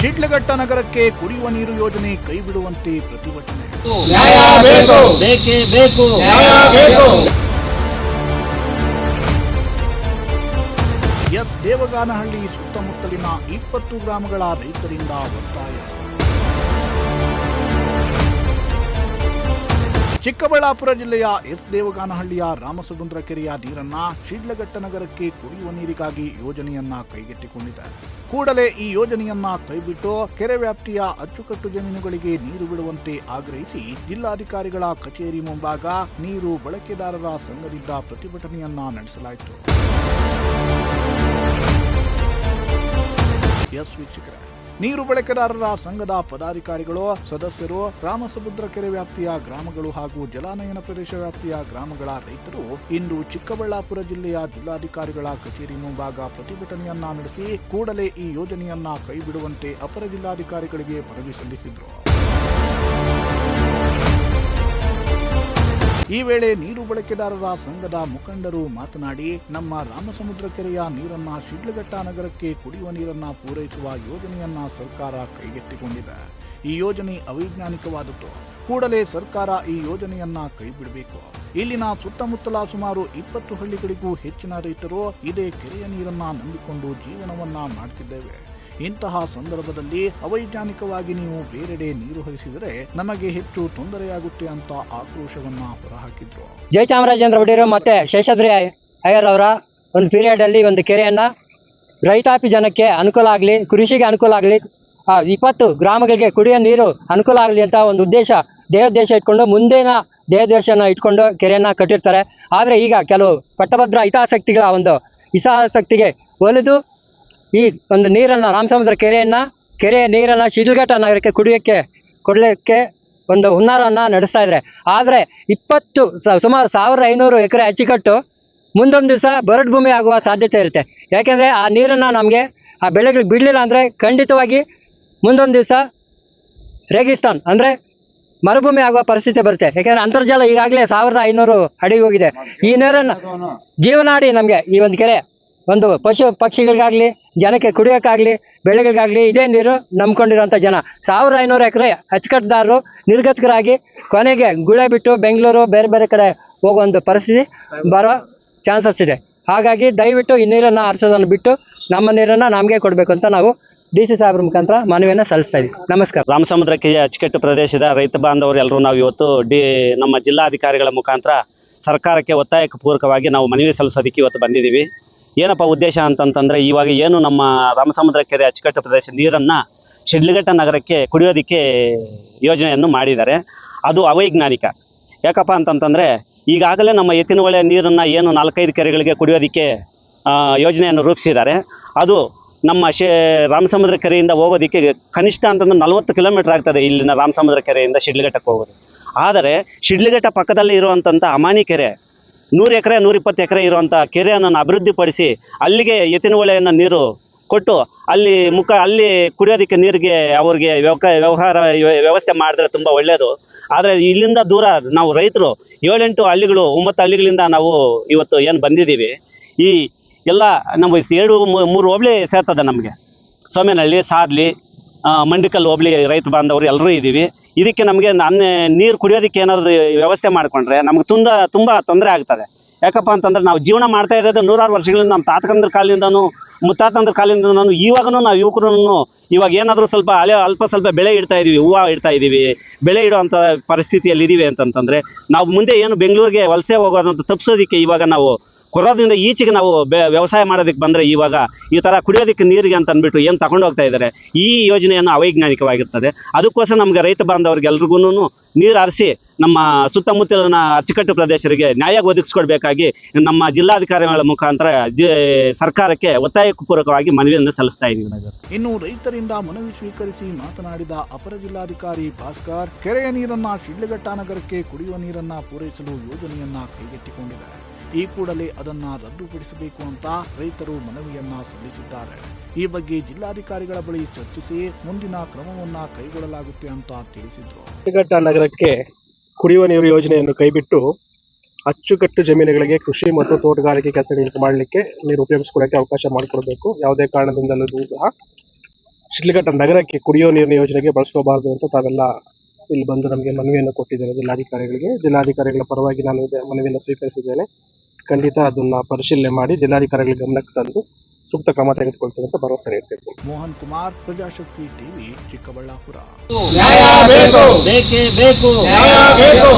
ಶಿಡ್ಲಘಟ್ಟ ನಗರಕ್ಕೆ ಕುಡಿಯುವ ನೀರು ಯೋಜನೆ ಕೈಬಿಡುವಂತೆ ಪ್ರತಿಭಟನೆ. ನ್ಯಾಯ ಬೇಕು, ಬೇಕೇ ಬೇಕು, ನ್ಯಾಯ ಬೇಕು. ಎಸ್ ದೇವಗಾನಹಳ್ಳಿ ಸುತ್ತಮುತ್ತಲಿನ 20 ಗ್ರಾಮಗಳ ರೈತರಿಂದ ಒತ್ತಾಯ. ಚಿಕ್ಕಬಳ್ಳಾಪುರ ಜಿಲ್ಲೆಯ ಎಸ್ ದೇವಗಾನಹಳ್ಳಿಯ ರಾಮಸಮುದ್ರ ಕೆರೆಯ ನೀರನ್ನ ಶಿಡ್ಲಘಟ್ಟ ನಗರಕ್ಕೆ ಕುಡಿಯುವ ನೀರಿಗಾಗಿ ಯೋಜನೆಯನ್ನ ಕೈಗೆತ್ತಿಕೊಂಡಿದೆ. ಕೂಡಲೇ ಈ ಯೋಜನೆಯನ್ನ ಕೈಬಿಟ್ಟು ಕೆರೆ ವ್ಯಾಪ್ತಿಯ ಅಚ್ಚುಕಟ್ಟು ಜಮೀನುಗಳಿಗೆ ನೀರು ಬಿಡುವಂತೆ ಆಗ್ರಹಿಸಿ ಜಿಲ್ಲಾಧಿಕಾರಿಗಳ ಕಚೇರಿ ಮುಂಭಾಗ ನೀರು ಬಳಕೆದಾರರ ಸಂಘದಿಂದ ಪ್ರತಿಭಟನೆಯನ್ನ ನಡೆಸಲಾಯಿತು. ಎಸ್ ವೀಕ್ಷಕರೇ, ನೀರು ಬಳಕೆದಾರರ ಸಂಘದ ಪದಾಧಿಕಾರಿಗಳು, ಸದಸ್ಯರು, ರಾಮಸಮುದ್ರ ಕೆರೆ ವ್ಯಾಪ್ತಿಯ ಗ್ರಾಮಗಳು ಹಾಗೂ ಜಲಾನಯನ ಪ್ರದೇಶ ವ್ಯಾಪ್ತಿಯ ಗ್ರಾಮಗಳ ರೈತರು ಇಂದು ಚಿಕ್ಕಬಳ್ಳಾಪುರ ಜಿಲ್ಲೆಯ ಜಿಲ್ಲಾಧಿಕಾರಿಗಳ ಕಚೇರಿ ಮುಂಭಾಗ ಪ್ರತಿಭಟನೆಯನ್ನ ನಡೆಸಿ ಕೂಡಲೇ ಈ ಯೋಜನೆಯನ್ನ ಕೈಬಿಡುವಂತೆ ಅಪರ ಜಿಲ್ಲಾಧಿಕಾರಿಗಳಿಗೆ ಮನವಿ ಸಲ್ಲಿಸಿದರು. ಈ ವೇಳೆ ನೀರು ಬಳಕೆದಾರರ ಸಂಘದ ಮುಖಂಡರು ಮಾತನಾಡಿ, ನಮ್ಮ ರಾಮಸಮುದ್ರ ಕೆರೆಯ ನೀರನ್ನ ಶಿಡ್ಲಘಟ್ಟ ನಗರಕ್ಕೆ ಕುಡಿಯುವ ನೀರನ್ನ ಪೂರೈಸುವ ಯೋಜನೆಯನ್ನ ಸರ್ಕಾರ ಕೈಗೆತ್ತಿಕೊಂಡಿದೆ. ಈ ಯೋಜನೆ ಅವೈಜ್ಞಾನಿಕವಾದದ್ದು. ಕೂಡಲೇ ಸರ್ಕಾರ ಈ ಯೋಜನೆಯನ್ನ ಕೈಬಿಡಬೇಕು. ಇಲ್ಲಿನ ಸುತ್ತಮುತ್ತಲ ಸುಮಾರು 20 ಹಳ್ಳಿಗಳಿಗೂ ಹೆಚ್ಚಿನ ರೈತರು ಇದೇ ಕೆರೆಯ ನೀರನ್ನ ನಂಬಿಕೊಂಡು ಜೀವನವನ್ನ ಮಾಡ್ತಿದ್ದೇವೆ. ಇಂತಹ ಸಂದರ್ಭದಲ್ಲಿ ಅವೈಜ್ಞಾನಿಕವಾಗಿ ನೀವು ಬೇರೆಡೆ ನೀರು ಹರಿಸಿದರೆ ನಮಗೆ ಹೆಚ್ಚು ತೊಂದರೆಯಾಗುತ್ತೆ ಅಂತ ಆಕ್ರೋಶವನ್ನ ಹೊರಹಾಕಿದ್ರು. ಜಯಚಾಮರಾಜೇಂದ್ರ ಒಡೆಯರು ಮತ್ತೆ ಶೇಷಾದ್ರಿ ಅಯ್ಯರ್ ಅವರ ಒಂದು ಪೀರಿಯಡ್ ಅಲ್ಲಿ ಒಂದು ಕೆರೆಯನ್ನ ರೈತಾಪಿ ಜನಕ್ಕೆ ಅನುಕೂಲ ಆಗಲಿ, ಕೃಷಿಗೆ ಅನುಕೂಲ ಆಗಲಿ, 20 ಗ್ರಾಮಗಳಿಗೆ ಕುಡಿಯೋ ನೀರು ಅನುಕೂಲ ಆಗಲಿ ಅಂತ ಒಂದು ದೇಹೋದ್ದೇಶ ಇಟ್ಕೊಂಡು ಮುಂದಿನ ದೇಹೋದ್ದೇಶನ ಇಟ್ಕೊಂಡು ಕೆರೆಯನ್ನ ಕಟ್ಟಿರ್ತಾರೆ. ಆದರೆ ಈಗ ಕೆಲವು ಪಟ್ಟಭದ್ರ ಹಿತಾಸಕ್ತಿಗಳ ಒಂದು ಹಿತಾಸಕ್ತಿಗೆ ಒಲಿದು ಈ ಒಂದು ನೀರನ್ನು ರಾಮಸಮುದ್ರ ಕೆರೆಯ ನೀರನ್ನು ಶಿಡ್ಲಘಟ್ಟ ನಗರಕ್ಕೆ ಕೊಡಲಿಕ್ಕೆ ಒಂದು ಹುನ್ನಾರವನ್ನು ನಡೆಸ್ತಾ ಇದ್ದಾರೆ. ಆದರೆ ಸುಮಾರು 1500 ಎಕರೆ ಅಚ್ಚುಕಟ್ಟು ಮುಂದೊಂದು ದಿವಸ ಬರಡು ಭೂಮಿ ಆಗುವ ಸಾಧ್ಯತೆ ಇರುತ್ತೆ. ಯಾಕೆಂದರೆ ಆ ನೀರನ್ನು ನಮಗೆ ಆ ಬೆಳೆಗಳಿಗೆ ಬಿಡಲಿಲ್ಲ ಅಂದರೆ ಖಂಡಿತವಾಗಿ ಮುಂದೊಂದು ದಿವಸ ರೇಗಿಸ್ತಾನ್ ಅಂದರೆ ಮರುಭೂಮಿ ಆಗುವ ಪರಿಸ್ಥಿತಿ ಬರುತ್ತೆ. ಯಾಕೆಂದರೆ ಅಂತರ್ಜಲ ಈಗಾಗಲೇ 1500 ಅಡಿಗೆ ಹೋಗಿದೆ. ಈ ನೀರನ್ನು ಜೀವನಾಡಿ ನಮಗೆ ಈ ಒಂದು ಕೆರೆ ಒಂದು ಪಶು ಪಕ್ಷಿಗಳಿಗಾಗಲಿ, ಜನಕ್ಕೆ ಕುಡಿಯೋಕ್ಕಾಗಲಿ, ಬೆಳೆಗಳಿಗಾಗಲಿ ಇದೇ ನೀರು ನಂಬ್ಕೊಂಡಿರೋಂಥ ಜನ 1500 ಎಕರೆ ಅಚ್ಚುಕಟ್ಟುದಾರರು ನಿರ್ಗತಿಕರಾಗಿ ಕೊನೆಗೆ ಗುಳೆ ಬಿಟ್ಟು ಬೆಂಗಳೂರು ಬೇರೆ ಬೇರೆ ಕಡೆ ಹೋಗುವಂಥ ಪರಿಸ್ಥಿತಿ ಬರೋ ಚಾನ್ಸಸ್ ಇದೆ. ಹಾಗಾಗಿ ದಯವಿಟ್ಟು ಈ ನೀರನ್ನು ಹರಿಸೋದನ್ನು ಬಿಟ್ಟು ನಮ್ಮ ನೀರನ್ನು ನಮಗೆ ಕೊಡಬೇಕು ಅಂತ ನಾವು DC ಸಾಹೇಬ್ರ ಮುಖಾಂತರ ಮನವಿಯನ್ನು ಸಲ್ಲಿಸ್ತಾ ಇದ್ದೀವಿ. ನಮಸ್ಕಾರ. ರಾಮಸಮುದ್ರ ಕೆರೆಯ ಅಚ್ಚುಕಟ್ಟು ಪ್ರದೇಶದ ರೈತ ಬಾಂಧವರು ಎಲ್ಲರೂ ನಾವು ಇವತ್ತು ನಮ್ಮ ಜಿಲ್ಲಾಧಿಕಾರಿಗಳ ಮುಖಾಂತರ ಸರ್ಕಾರಕ್ಕೆ ಒತ್ತಾಯಕ್ಕೆ ಪೂರಕವಾಗಿ ನಾವು ಮನವಿ ಸಲ್ಲಿಸೋದಕ್ಕೆ ಇವತ್ತು ಬಂದಿದ್ದೀವಿ. ಏನಪ್ಪ ಉದ್ದೇಶ ಅಂತಂತಂದರೆ, ಇವಾಗ ಏನು ನಮ್ಮ ರಾಮಸಮುದ್ರ ಕೆರೆ ಅಚ್ಚುಕಟ್ಟು ಪ್ರದೇಶ ನೀರನ್ನು ಶಿಡ್ಲಘಟ್ಟ ನಗರಕ್ಕೆ ಕುಡಿಯೋದಕ್ಕೆ ಯೋಜನೆಯನ್ನು ಮಾಡಿದ್ದಾರೆ. ಅದು ಅವೈಜ್ಞಾನಿಕ. ಯಾಕಪ್ಪ ಅಂತಂತಂದರೆ, ಈಗಾಗಲೇ ನಮ್ಮ ಎತ್ತಿನ ಹೊಳೆ ನೀರನ್ನು ಏನು 4-5 ಕೆರೆಗಳಿಗೆ ಕುಡಿಯೋದಕ್ಕೆ ಯೋಜನೆಯನ್ನು ರೂಪಿಸಿದ್ದಾರೆ. ಅದು ನಮ್ಮ ರಾಮಸಮುದ್ರ ಕೆರೆಯಿಂದ ಹೋಗೋದಕ್ಕೆ ಕನಿಷ್ಠ ಅಂತಂದ್ರೆ 40 ಕಿಲೋಮೀಟರ್ ಆಗ್ತದೆ ಇಲ್ಲಿನ ರಾಮಸಮುದ್ರ ಕೆರೆಯಿಂದ ಶಿಡ್ಲಘಟ್ಟಕ್ಕೆ ಹೋಗೋದು. ಆದರೆ ಶಿಡ್ಲಘಟ್ಟ ಪಕ್ಕದಲ್ಲಿ ಇರುವಂಥ ಅಮಾನಿ ಕೆರೆ 100 ಎಕರೆ 120 ಎಕರೆ ಇರುವಂಥ ಕೆರೆಯನ್ನು ಅಭಿವೃದ್ಧಿಪಡಿಸಿ ಅಲ್ಲಿಗೆ ಎತ್ತಿನ ಹೊಳೆಯನ್ನು ನೀರು ಕೊಟ್ಟು ಅಲ್ಲಿ ಕುಡಿಯೋದಕ್ಕೆ ನೀರಿಗೆ ಅವ್ರಿಗೆ ವ್ಯವಸ್ಥೆ ಮಾಡಿದ್ರೆ ತುಂಬ ಒಳ್ಳೆಯದು. ಆದರೆ ಇಲ್ಲಿಂದ ದೂರ ನಾವು ರೈತರು 7-8 ಹಳ್ಳಿಗಳು 9 ಹಳ್ಳಿಗಳಿಂದ ನಾವು ಇವತ್ತು ಏನು ಬಂದಿದ್ದೀವಿ. ಈ ಎಲ್ಲ ನಮ್ಮ 2-3 ಹೋಬಳಿ ಸೇರ್ತದೆ ನಮಗೆ. ಸೋಮೇನಹಳ್ಳಿ, ಸಾದ್ಲಿ, ಮಂಡಿಕಲ್ ಹೋಬಳಿ ರೈತ ಬಾಂಧವರು ಎಲ್ಲರೂ ಇದ್ದೀವಿ. ಇದಕ್ಕೆ ನಮಗೆ ನೀರು ಕುಡಿಯೋದಕ್ಕೆ ಏನಾದರೂ ವ್ಯವಸ್ಥೆ ಮಾಡಿಕೊಂಡ್ರೆ ನಮಗೆ ತುಂಬ ತೊಂದರೆ ಆಗ್ತದೆ. ಯಾಕಪ್ಪ ಅಂತಂದರೆ, ನಾವು ಜೀವನ ಮಾಡ್ತಾ ಇರೋದು 100 ವರ್ಷಗಳಿಂದ, ನಮ್ಮ ತಾತಕಂದ್ರ ಕಾಲದಿಂದನೂ ಮುತ್ತಾತಂದ್ರ ಕಾಲದಿಂದನೂ ಇವಾಗೂ ನಾವು ಯುವಕರು ಇವಾಗ ಏನಾದರೂ ಸ್ವಲ್ಪ ಬೆಳೆ ಇಡ್ತಾ ಇದ್ದೀವಿ, ಹೂವು ಇಡ್ತಾ ಇದ್ದೀವಿ, ಬೆಳೆ ಇಡುವಂಥ ಪರಿಸ್ಥಿತಿಯಲ್ಲಿ ಇದ್ದೀವಿ ಅಂತಂತಂದರೆ ನಾವು ಮುಂದೆ ಏನು ಬೆಂಗಳೂರಿಗೆ ವಲಸೆ ಹೋಗೋದಂತ ತಪ್ಪಿಸೋದಕ್ಕೆ ಇವಾಗ ನಾವು ಕೊರೋದಿಂದ ಈಚೆಗೆ ನಾವು ವ್ಯವಸಾಯ ಮಾಡೋದಕ್ಕೆ ಬಂದರೆ ಇವಾಗ ಈ ಥರ ಕುಡಿಯೋದಕ್ಕೆ ನೀರಿಗೆ ಅಂತ ಅಂದ್ಬಿಟ್ಟು ಏನು ತಗೊಂಡು ಹೋಗ್ತಾ ಇದ್ದಾರೆ. ಈ ಯೋಜನೆಯನ್ನು ಅವೈಜ್ಞಾನಿಕವಾಗಿರ್ತದೆ. ಅದಕ್ಕೋಸ್ಕರ ನಮಗೆ ರೈತ ಬಾಂಧವರಿಗೆಲ್ರಿಗೂ ನೀರು ಹರಿಸಿ ನಮ್ಮ ಸುತ್ತಮುತ್ತಲಿನ ಅಚ್ಚುಕಟ್ಟು ಪ್ರದೇಶರಿಗೆ ನ್ಯಾಯ ಒದಗಿಸ್ಕೊಡ್ಬೇಕಾಗಿ ನಮ್ಮ ಜಿಲ್ಲಾಧಿಕಾರಿಗಳ ಮುಖಾಂತರ ಸರ್ಕಾರಕ್ಕೆ ಒತ್ತಾಯಪೂರ್ವಕವಾಗಿ ಮನವಿಯನ್ನು ಸಲ್ಲಿಸ್ತಾ ಇದ್ದೀವಿ. ಇನ್ನು ರೈತರಿಂದ ಮನವಿ ಸ್ವೀಕರಿಸಿ ಮಾತನಾಡಿದ ಅಪರ ಜಿಲ್ಲಾಧಿಕಾರಿ ಭಾಸ್ಕರ್, ಕೆರೆಯ ನೀರನ್ನ ಶಿಡ್ಲಘಟ್ಟ ನಗರಕ್ಕೆ ಕುಡಿಯುವ ನೀರನ್ನ ಪೂರೈಸಲು ಯೋಜನೆಯನ್ನ ಕೈಗೆತ್ತಿಕೊಂಡಿದೆ. ಈ ಕೂಡಲೇ ಅದನ್ನ ರದ್ದುಪಡಿಸಬೇಕು ಅಂತ ರೈತರು ಮನವಿಯನ್ನ ಸಲ್ಲಿಸಿದ್ದಾರೆ. ಈ ಬಗ್ಗೆ ಜಿಲ್ಲಾಧಿಕಾರಿಗಳ ಬಳಿ ಚರ್ಚಿಸಿ ಮುಂದಿನ ಕ್ರಮವನ್ನ ಕೈಗೊಳ್ಳಲಾಗುತ್ತೆ ಅಂತ ತಿಳಿಸಿದ್ರು. ಶಿಡ್ಲಘಟ್ಟ ನಗರಕ್ಕೆ ಕುಡಿಯುವ ನೀರು ಯೋಜನೆಯನ್ನು ಕೈಬಿಟ್ಟು ಅಚ್ಚುಕಟ್ಟು ಜಮೀನುಗಳಿಗೆ ಕೃಷಿ ಮತ್ತು ತೋಟಗಾರಿಕೆ ಕೆಲಸಗಳಿಗೆ ಮಾಡಲಿಕ್ಕೆ ನೀರು ಉಪಯೋಗಿಸಿಕೊಳ್ಳಕ್ಕೆ ಅವಕಾಶ ಮಾಡಿಕೊಡಬೇಕು. ಯಾವುದೇ ಕಾರಣದಿಂದಲೂ ಸಹ ಶಿಡ್ಲಘಟ್ಟ ನಗರಕ್ಕೆ ಕುಡಿಯುವ ನೀರಿನ ಯೋಜನೆಗೆ ಬಳಸ್ಕೋಬಾರ್ದು ಅಂತ ತಾವೆಲ್ಲ ಇಲ್ಲಿ ಬಂದು ನಮಗೆ ಮನವಿಯನ್ನು ಕೊಟ್ಟಿದ್ದೇನೆ ಜಿಲ್ಲಾಧಿಕಾರಿಗಳಿಗೆ. ಜಿಲ್ಲಾಧಿಕಾರಿಗಳ ಪರವಾಗಿ ನಾನು ಮನವಿಯನ್ನು ಸ್ವೀಕರಿಸಿದ್ದೇನೆ. ಖಂಡಿತ ಅದನ್ನ ಪರಿಶೀಲನೆ ಮಾಡಿ ಜಿಲ್ಲಾಧಿಕಾರಿಗಳ ಗಮನಕ್ಕೆ ತಂದು ಸೂಕ್ತ ಕ್ರಮ ತೆಗೆದುಕೊಳ್ತೇವೆ ಅಂತ ಭರವಸೆ ನೀಡ್ತೇನೆ. ಮೋಹನ್ ಕುಮಾರ್, ಪ್ರಜಾಶಕ್ತಿ ಟಿವಿ, ಚಿಕ್ಕಬಳ್ಳಾಪುರ. ನ್ಯಾಯ ಬೇಕು, ಬೇಕೇ ಬೇಕು, ನ್ಯಾಯ ಬೇಕು.